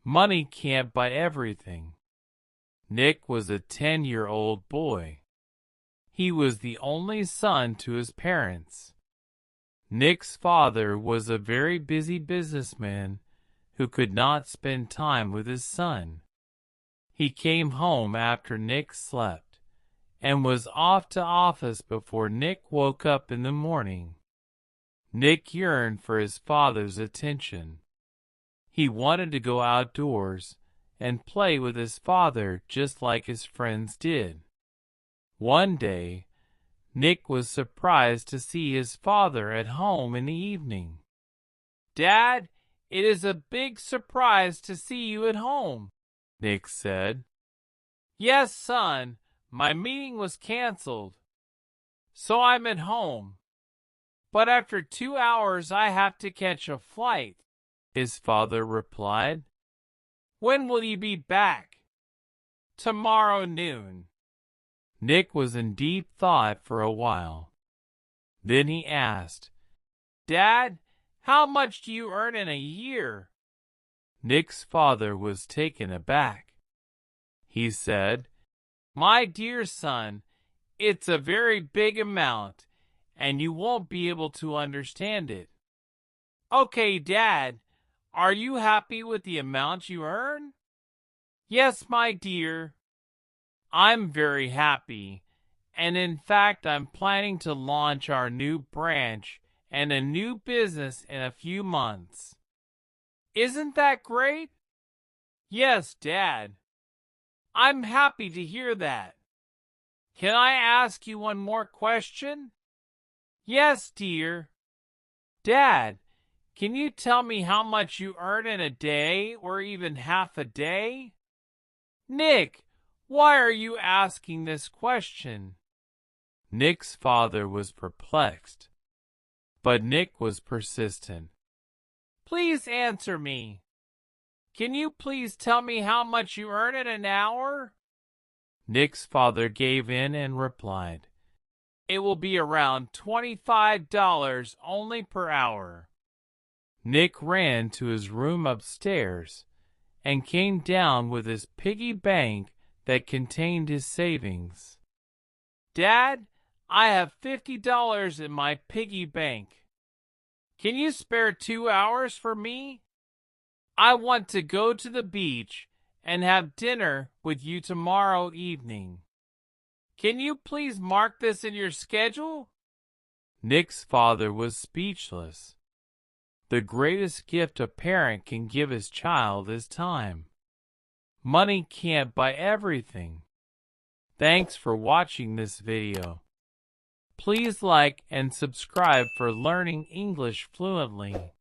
Money can't buy everything. Nick was a 10-year-old boy. He was the only son to his parents. Nick's father was a very busy businessman who could not spend time with his son. He came home after Nick slept and was off to office before Nick woke up in the morning. Nick yearned for his father's attention. He wanted to go outdoors and play with his father just like his friends did. One day, Nick was surprised to see his father at home in the evening. "Dad, it is a big surprise to see you at home," Nick said. "Yes, son, my meeting was canceled, so I'm at home. But after 2 hours I have to catch a flight," his father replied. "When will you be back?" "Tomorrow noon." Nick was in deep thought for a while. Then he asked, "Dad, how much do you earn in a year?" Nick's father was taken aback. He said, "My dear son, it's a very big amount, and you won't be able to understand it." "Okay, Dad, are you happy with the amount you earn?" "Yes, my dear. I'm very happy, and in fact I'm planning to launch our new branch and a new business in a few months." "Isn't that great?" "Yes, Dad. I'm happy to hear that. Can I ask you one more question?" "Yes, dear." "Dad, can you tell me how much you earn in a day or even half a day?" "Nick, why are you asking this question?" Nick's father was perplexed, but Nick was persistent. "Please answer me. Can you please tell me how much you earn in an hour?" Nick's father gave in and replied, "It will be around $25 only per hour." Nick ran to his room upstairs and came down with his piggy bank that contained his savings. "Dad, I have $50 in my piggy bank. Can you spare 2 hours for me? I want to go to the beach and have dinner with you tomorrow evening. Can you please mark this in your schedule?" Nick's father was speechless. The greatest gift a parent can give his child is time. Money can't buy everything. Thanks for watching this video. Please like and subscribe for learning English fluently.